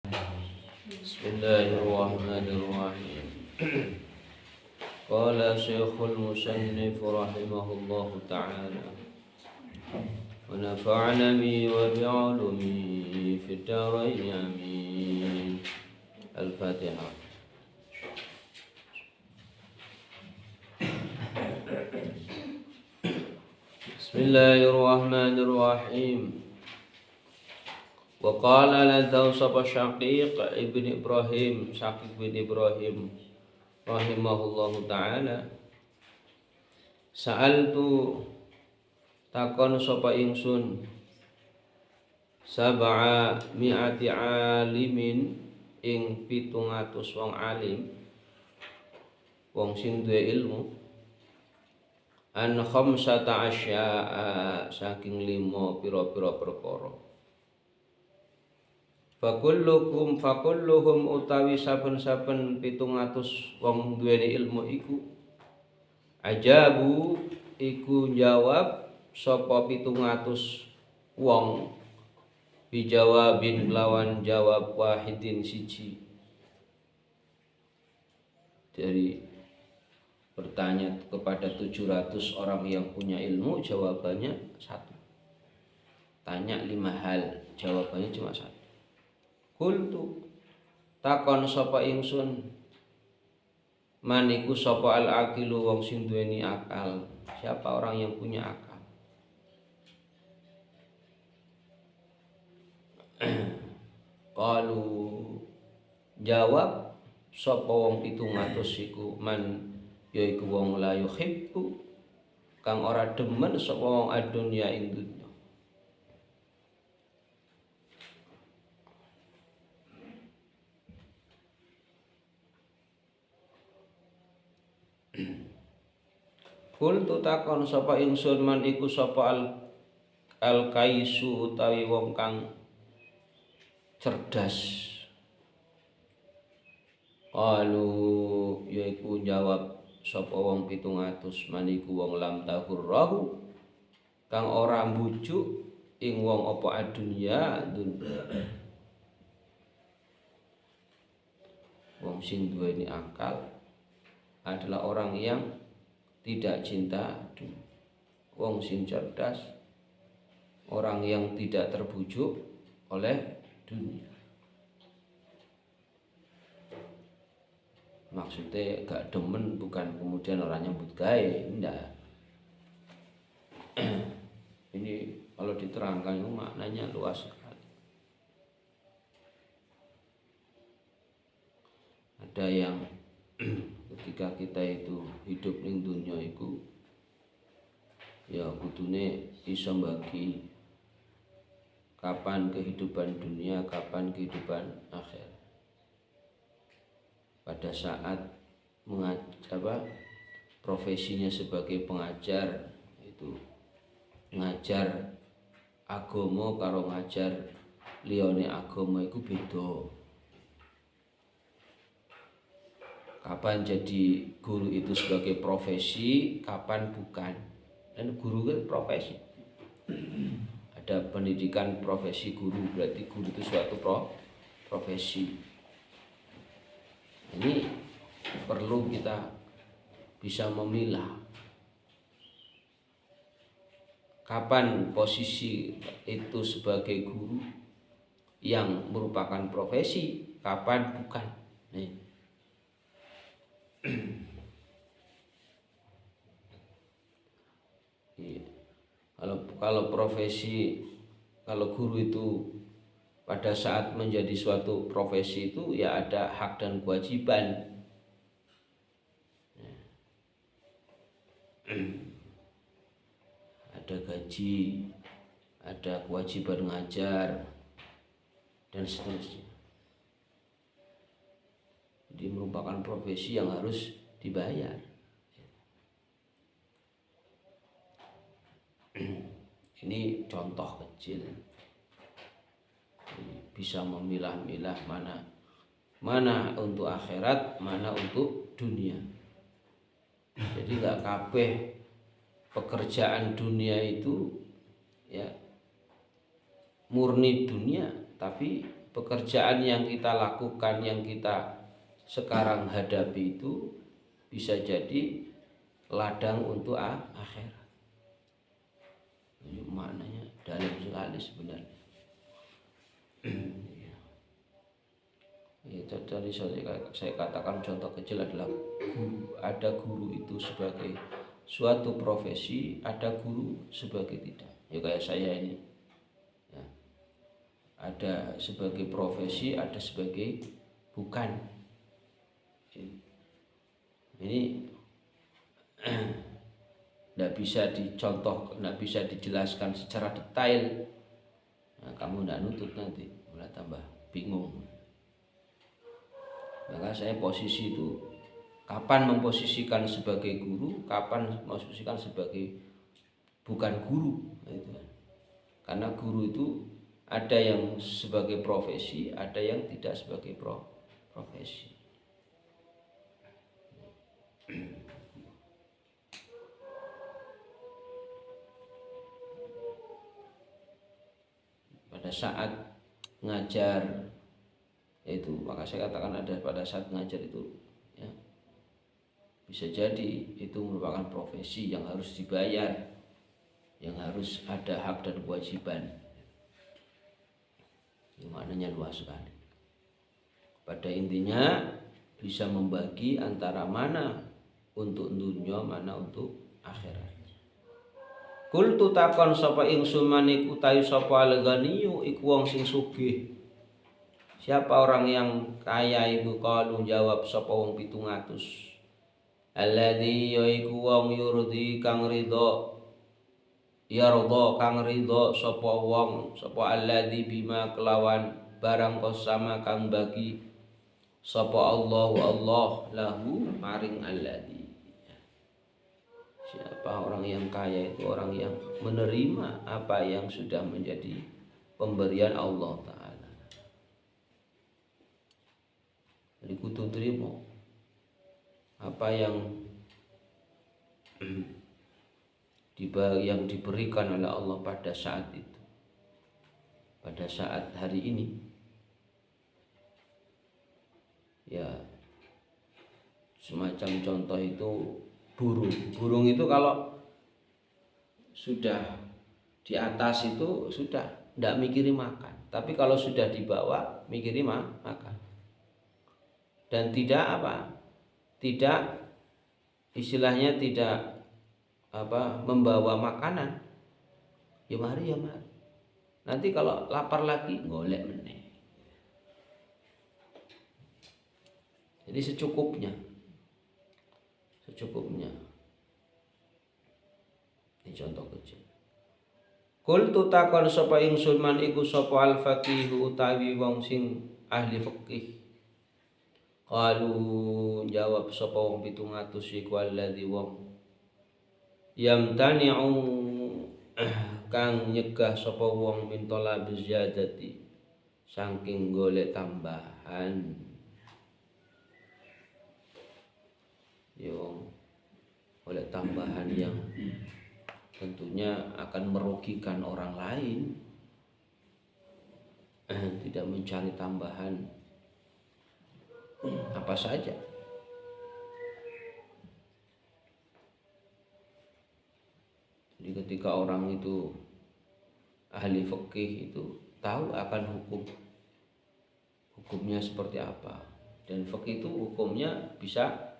Bismillahirrahmanirrahim. Qala Syekhul Musannif rahimahullahu ta'ala wa nafa'ana bi wa bi'ulumi fid dharain amin. Al-Fatihah. Bismillahirrahmanirrahim. Wa qala lan tawsapa Syaqiq ibn Ibrahim rahimahullahu ta'ala, sa'altu takon sapa ingsun sab'a mi'ati alimin ing 700 wong alim, wong sing duwe ilmu, an khamsata asya'a saking 5 pira-pira perkara. Fakulluhum utawi saben-saben 700 wong duweni ilmu iku ajabu iku jawab sapa 700 wong bijawabin lawan jawab wahidin siji. Dari bertanya kepada 700 orang yang punya ilmu, jawabannya satu. Tanya 5 hal, jawabannya cuma satu. Kultu takon sapa ingsun, maniku sapa al-aqilu wong sing duweni akal. Siapa orang yang punya akal? Qalu jawab sapa wong 700 iku, man yaiku wong la yuhibbu kang ora demen sapa wong adunya ing dunya. Kultu takon sapa ingsun, man iku sapa al-kaisu utawi wong kang cerdas. Qalu yaiku jawab sapa wong 700, man iku wong lam tahurrahu kang ora mbujuk ing wong apa adunya dunya. Wong sing duweni akal adalah orang yang tidak cinta dunia. Wong sing cerdas, orang yang tidak terbujuk oleh dunia. Maksudnya gak demen bukan kemudian orang nyambut gawe, enggak. Ini kalau diterangkan itu maknanya luas sekali. Ada yang ketika kita itu hidup ning dunya iku ya kudune iso mbagi kapan kehidupan dunia, kapan kehidupan akhir. Pada saat profesinya sebagai pengajar itu ngajar agama karo ngajar liyane agama iku beda. Kapan jadi guru itu sebagai profesi, kapan bukan. Dan guru kan profesi. Ada pendidikan profesi guru, berarti guru itu suatu profesi. Ini perlu kita bisa memilah. Kapan posisi itu sebagai guru yang merupakan profesi, kapan bukan. Nih. Kalau profesi, kalau guru itu pada saat menjadi suatu profesi itu ya ada hak dan kewajiban. Ada gaji, ada kewajiban ngajar dan seterusnya. Jadi merupakan profesi yang harus dibayar. Ini contoh kecil. Bisa memilah-milah mana untuk akhirat, mana untuk dunia. Jadi nggak kabeh pekerjaan dunia itu ya murni dunia, tapi pekerjaan yang kita lakukan, yang kita sekarang hadapi itu bisa jadi ladang untuk akhirat. Ini maknanya dalam sekali sebenarnya. Itu tadi saya katakan contoh kecil adalah guru. Ada guru itu sebagai suatu profesi, ada guru sebagai tidak. Ya kayak saya ini. Ya. Ada sebagai profesi, ada sebagai bukan. Ini tidak bisa dicontoh, tidak bisa dijelaskan secara detail. Nah, kamu tidak nutut nanti, malah tambah bingung. Maka saya posisi itu kapan memposisikan sebagai guru, kapan memposisikan sebagai bukan guru, gitu. Karena guru itu ada yang sebagai profesi, ada yang tidak sebagai profesi. Pada saat ngajar itu, maka saya katakan ada pada saat ngajar itu ya, bisa jadi itu merupakan profesi yang harus dibayar, yang harus ada hak dan kewajiban. Ini maknanya luas sekali. Pada intinya bisa membagi antara mana untuk dunia, mana untuk akhirat. Kultu takon sapa ingsun maniku tayu sapa al-ghaniyu iku wong sing sugih. Siapa orang yang kaya ibu qalu jawab sapa wong 700. Alladzi yaiku wong yurdi kang ridho. Yarda kang ridho sapa wong sapa alladzi bima kelawan barang kosama kang bagi sapa Allah lahu maring alladzi. Siapa orang yang kaya itu orang yang menerima apa yang sudah menjadi pemberian Allah Ta'ala. Jadi kudu terima apa yang diberikan oleh Allah pada saat itu, pada saat hari ini. Ya, semacam contoh itu burung itu kalau sudah di atas itu sudah tidak mikiri makan, tapi kalau sudah di bawah mikiri makan. Dan tidak istilahnya tidak membawa makanan. Ya mari. Nanti kalau lapar lagi golek meneh. Jadi secukupnya. Ini contoh kecil. Kul tutakon sapa ingsun man iku sapa al-faqih utawi wong sing ahli fikih. Qalu jawab sapa wong 700 iku alladzi wong yamtani'u kang nyegah sapa wong min talabiz ziyadati saking golek tambahan. Yo oleh tambahan yang tentunya akan merugikan orang lain, tidak mencari tambahan apa saja. Jadi ketika orang itu ahli fikih itu tahu akan hukumnya seperti apa, dan fikih itu hukumnya bisa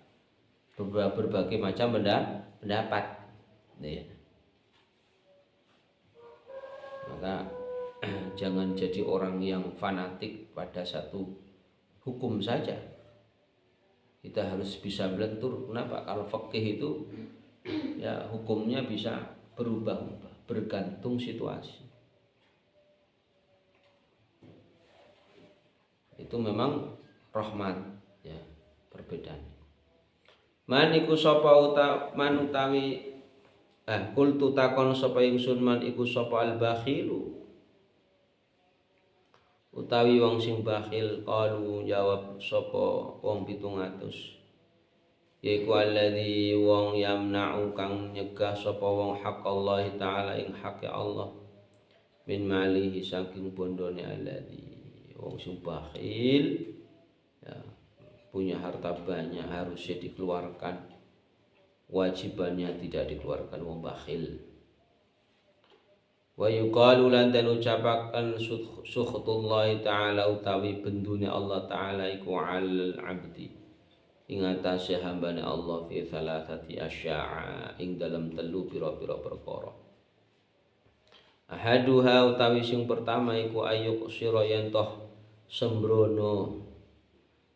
berbagai macam pendapat. Ya. Maka jangan jadi orang yang fanatik pada satu hukum saja. Kita harus bisa melentur. Kenapa? Kalau fikih itu ya hukumnya bisa berubah-ubah bergantung situasi. Itu memang rahmat ya, perbedaan. Man iku sapa manutawi kultu takon sapa ingsun man iku sapa al-bakhilu utawi wong sing bakhil. Qalu jawab sapa wong 700 yaiku alladzi wong yamna'u kang nyegah sapa wong hak Allah taala ing hak Allah min malihi saking bondone alladzi Wong sing bakhil ya, punya harta banyak harusnya dikeluarkan, wajibannya tidak dikeluarkan wong bakhil. Wa yuqalu lan den ucapaken sukhutullahi ta'ala utawi bendune Allah ta'ala iku 'alal 'abdi ing atase hambane Allah fi thalathati asya'a ing dalam telu pira-pira perkara. Ahaduha utawi sing pertama iku ayyuk sira yen toh sembrono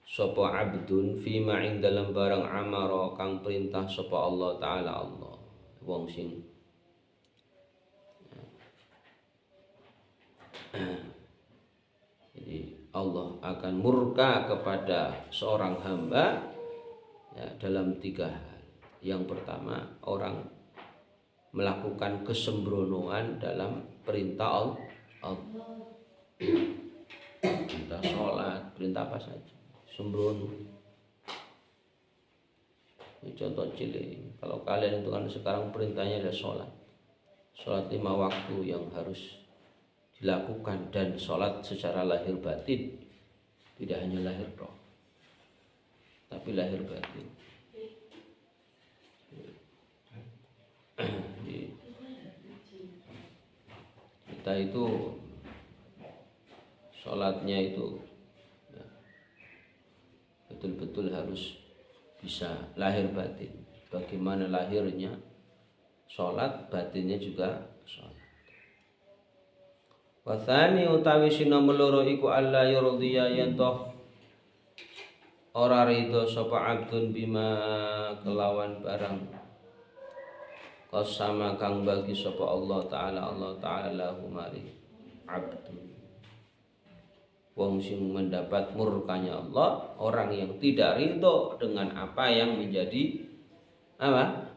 sapa abdun fima ing dalam barang amara kang perintah sapa Allah ta'ala Allah. Wong sing jadi Allah akan murka kepada seorang hamba ya, dalam 3 hal. Yang pertama, orang melakukan kesembronoan dalam perintah Allah. Perintah sholat, perintah apa saja, sembrono. Ini contoh cilik. Kalau kalian itu kan sekarang perintahnya adalah sholat. Sholat 5 waktu yang harus dilakukan, dan sholat secara lahir batin, tidak hanya lahir roh tapi lahir batin. Kita itu sholatnya itu ya, betul-betul harus bisa lahir batin. Bagaimana lahirnya sholat, batinnya juga sholat. Wathani utawi sinomor loro iku alla yurdiya yen toh ora ridho sapa abdun bima kelawan barang qasama kang bagi sapa Allah taala lahu mari abdun. Wong sing mendapat murkanya Allah, orang yang tidak ridho dengan apa yang menjadi apa?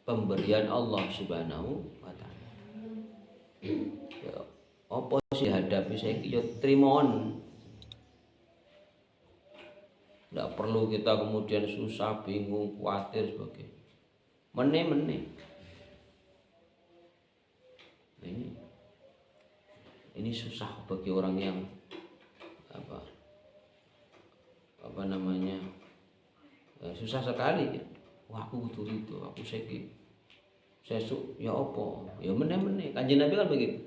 Pemberian Allah Subhanahu wa taala. Apa sih hadapi saiki yo trimon. Tidak perlu kita kemudian susah, bingung, khawatir sebagainya. Meneh. Ini susah bagi orang yang apa namanya ya, susah sekali ya. Wah aku butuh itu, aku saiki sesuk ya apa? Ya meneh. Kanjeng Nabi kan begitu.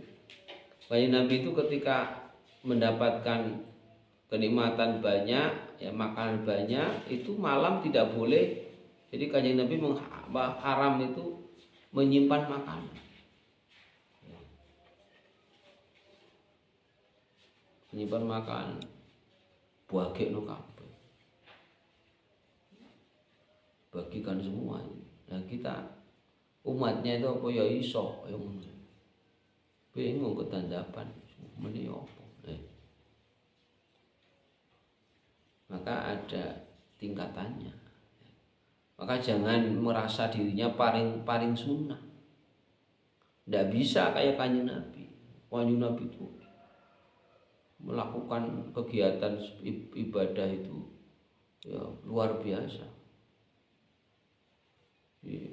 Kanjeng Nabi itu ketika mendapatkan kenikmatan banyak, ya makanan banyak, itu malam tidak boleh. Jadi Kanjeng Nabi haram itu menyimpan makanan. Menyimpan makanan, buagekno kabeh. Bagikan semua. Nah kita umatnya itu apa ya iso ya ngono. Bingung ketandapan meni apa. Maka ada tingkatannya. Maka jangan merasa dirinya paling sunnah. Tidak bisa kayak Kanjeng Nabi. Kanjeng Nabi itu melakukan kegiatan ibadah itu ya luar biasa.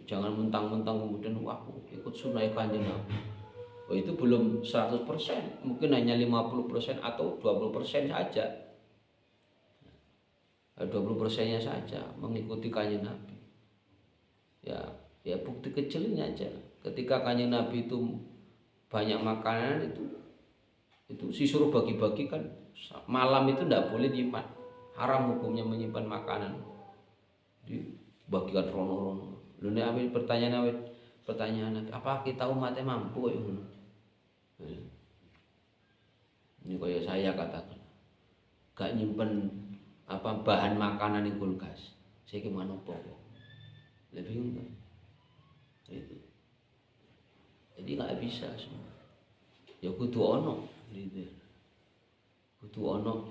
Jangan mentang-mentang kemudian wah ikut sunnah Kanjeng Nabi. Oh, itu belum 100%, mungkin hanya 50% atau 20% saja. 20%-nya saja mengikuti Kanjeng Nabi. Ya bukti kecilnya aja. Ketika Kanjeng Nabi itu banyak makanan itu disuruh bagi-bagi kan. Malam itu tidak boleh nyimpan. Haram hukumnya menyimpan makanan. Dibagikan rono-rono. Lha nek pertanyaan apa kita umatnya mampu ya ngono. Ini kayak saya katakan, gak nyimpen apa bahan makanan di kulkas. Saya gimana kok? Lebih enggak. Itu. Jadi nggak bisa semua. Ya kudu ono, gitu. Kudu ono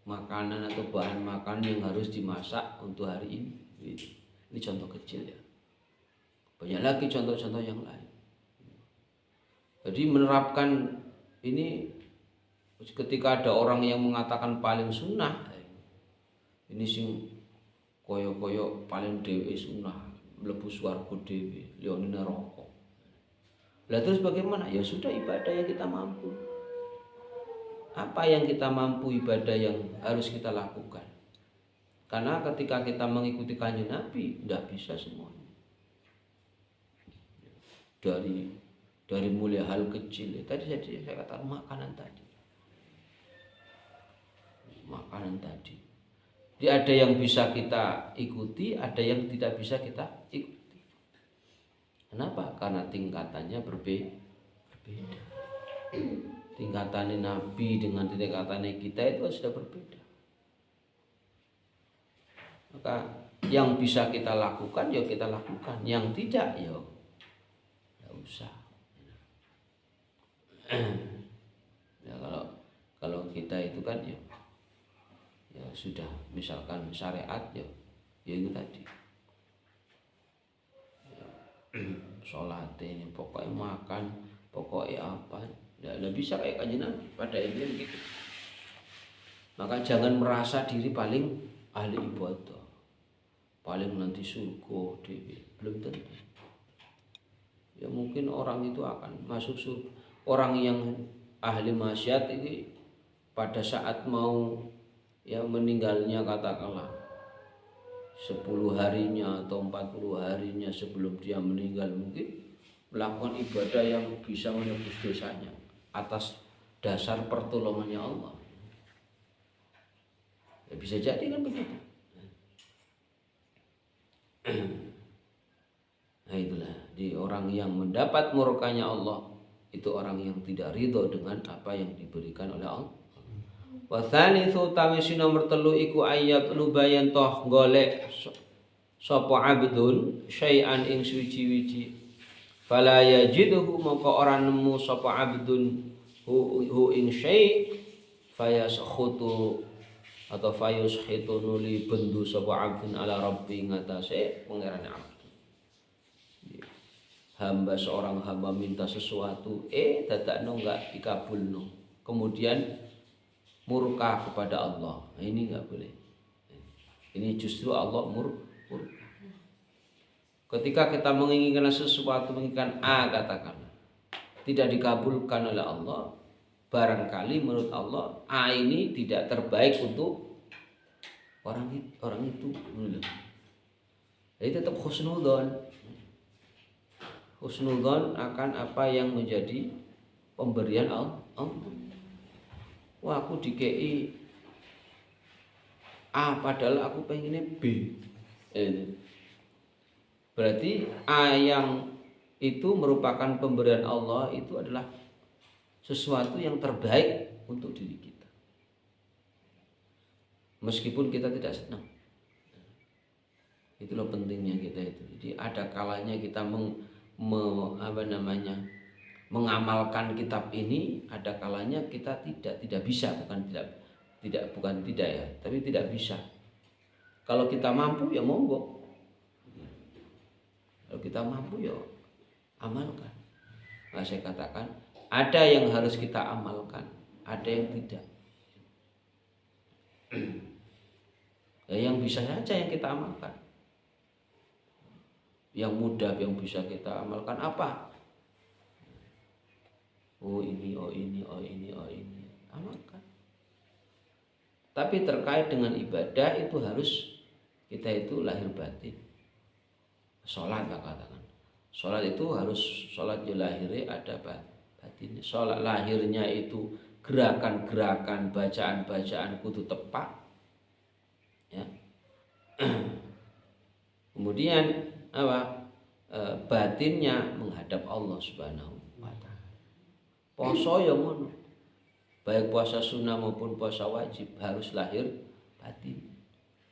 makanan atau bahan makanan yang harus dimasak untuk hari ini. Gitu. Ini contoh kecil ya. Banyak lagi contoh-contoh yang lain. Jadi menerapkan ini ketika ada orang yang mengatakan paling sunnah, ini sing koyo-koyo paling dhewe sunnah, mlebu swarga dhewe, liyane neraka. Lah terus bagaimana? Ya sudah ibadah yang kita mampu. apa yang kita mampu, ibadah yang harus kita lakukan. Karena ketika kita mengikuti Kanjeng Nabi, tidak bisa semuanya. Dari mulai hal kecil, tadi saya katakan makanan tadi. Jadi ada yang bisa kita ikuti, ada yang tidak bisa kita ikuti. Kenapa? Karena tingkatannya berbeda. Tingkatannya Nabi dengan tingkatannya kita itu sudah berbeda. Maka yang bisa kita lakukan ya kita lakukan, yang tidak ya tidak usah. Ya kalau kita itu kan ya sudah misalkan syariat ya itu tadi. Sholat ini pokoknya makan, pokoknya apa, tidak bisa kayak Kanjeng Nabi pada intinya gitu. Maka jangan merasa diri paling ahli ibadah, paling nanti surga dewi, belum tentu. Ya mungkin orang itu akan masuk surga. Orang yang ahli maksiat ini pada saat mau ya meninggalnya katakanlah 10 harinya atau 40 harinya sebelum dia meninggal mungkin melakukan ibadah yang bisa menebus dosanya atas dasar pertolongannya Allah. Ya bisa jadi kan begitu. Nah itulah, di orang yang mendapat murkanya Allah itu orang yang tidak ridho dengan apa yang diberikan oleh Allah. Wa tsalitsu tamisi nomor 3 iku ayat lubayan toh golek sapa abdun syai'an ing suci-wici fala yajiduhu maka ora nemu sapa abdun hu ing syai' fayasakhutu atau fayushitu nuli bendu sapa abdun ala rabbi ngatasé pangerane abdun. Hamba seorang hamba minta sesuatu dadakno enggak dikabulno, kemudian murka kepada Allah. Nah, ini enggak boleh. Ini justru Allah murka. Ketika kita menginginkan sesuatu, menginginkan A katakanlah, tidak dikabulkan oleh Allah, barangkali menurut Allah A ini tidak terbaik untuk orang itu. Jadi tetap husnudzon. Husnudzon akan apa yang menjadi pemberian Allah. Wah aku dikei A padahal aku pengennya B. Berarti A yang itu merupakan pemberian Allah, itu adalah sesuatu yang terbaik untuk diri kita. Meskipun kita tidak senang. Itulah pentingnya kita itu. Jadi ada kalanya kita mengamalkan kitab ini, ada kalanya kita tidak bisa, bukan tidak ya, tapi tidak bisa. Kalau kita mampu ya monggo. Kalau kita mampu ya amalkan. Nah, saya katakan ada yang harus kita amalkan, ada yang tidak. Yang bisa saja yang kita amalkan. Yang mudah yang bisa kita amalkan apa? Oh ini, amalkan. Tapi terkait dengan ibadah itu harus kita itu lahir batin. Sholat katakan. Sholat itu harus sholat lahirnya ada batinnya. Sholat lahirnya itu gerakan-gerakan, bacaan-bacaan kudu tepat. Ya. Kemudian batinnya menghadap Allah Subhanahu wa taala. Poso ya ngono. Baik puasa sunnah maupun puasa wajib harus lahir batin.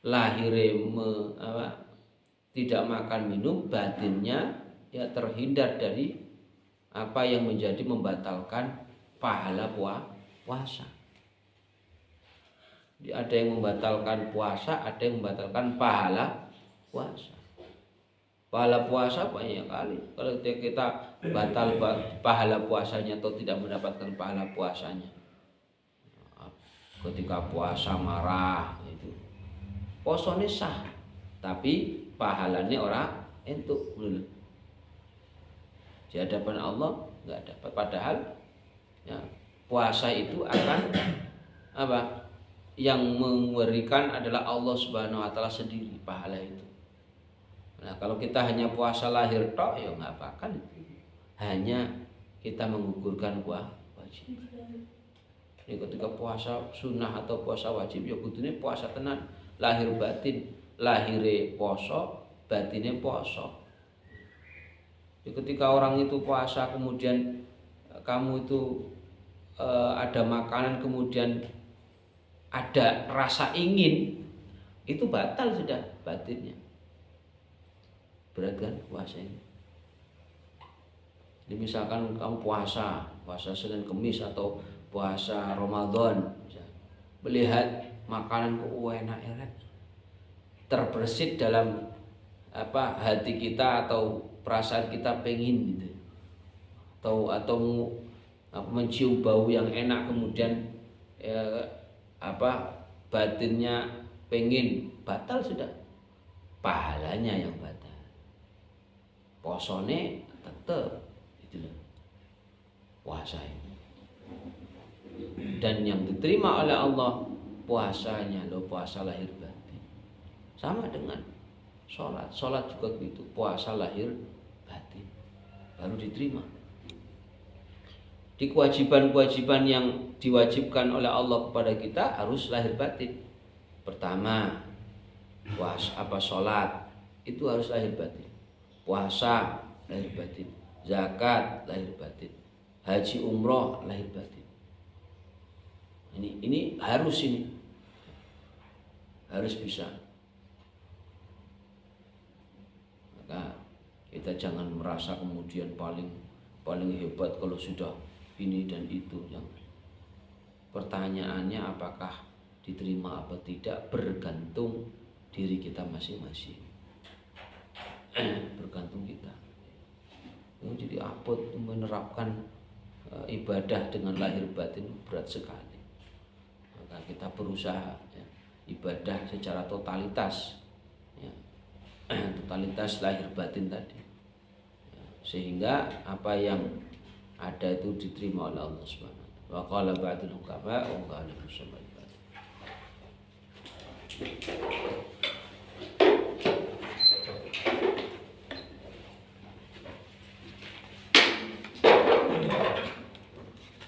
Lahire tidak makan minum, batinnya ya terhindar dari apa yang menjadi membatalkan pahala puasa. Jadi ada yang membatalkan puasa, ada yang membatalkan pahala puasa. Pahala puasa banyak kali. Kalau kita batal pahala puasanya atau tidak mendapatkan pahala puasanya, ketika puasa marah itu posone sah, tapi pahalanya orang entuk dulu. Di hadapan Allah nggak dapat, padahal ya puasa itu akan apa? Yang memberikan adalah Allah Subhanahu wa taala sendiri pahala itu. Nah, kalau kita hanya puasa lahir tok ya nggak apa-apa. Hanya kita menggugurkan wajib. Ini ketika puasa sunnah atau puasa wajib ya kudune puasa tenan, lahir batin, lahire poso, batine poso. Jadi ketika orang itu puasa kemudian kamu itu ada makanan kemudian ada rasa ingin, itu batal sudah batinnya. Berat kan puasa ini. Jadi misalkan kamu puasa Senin Kemis atau puasa Ramadan, melihat makanan kok enak-enak, terbersit dalam hati kita atau perasaan kita pengen gitu, atau mencium bau yang enak kemudian batinnya pengen, batal sudah, pahalanya yang batal. Posone tetep itu loh puasa ini. Dan yang diterima oleh Allah puasanya loh, puasa lahir batin. Sama dengan sholat juga begitu, puasa lahir batin baru diterima. Di kewajiban-kewajiban yang diwajibkan oleh Allah kepada kita harus lahir batin. Pertama, sholat itu harus lahir batin. Puasa lahir batin, zakat lahir batin, haji umroh lahir batin. Ini harus bisa. Maka kita jangan merasa kemudian paling hebat kalau sudah ini dan itu. Yang pertanyaannya apakah diterima apa tidak bergantung diri kita masing-masing. Bergantung kita. Jadi apot menerapkan ibadah dengan lahir batin berat sekali. Maka kita berusaha ibadah secara totalitas, totalitas lahir batin tadi, sehingga apa yang ada itu diterima oleh Allah Subhanahu wa taala. Wa qala ba'dul hukama wa qala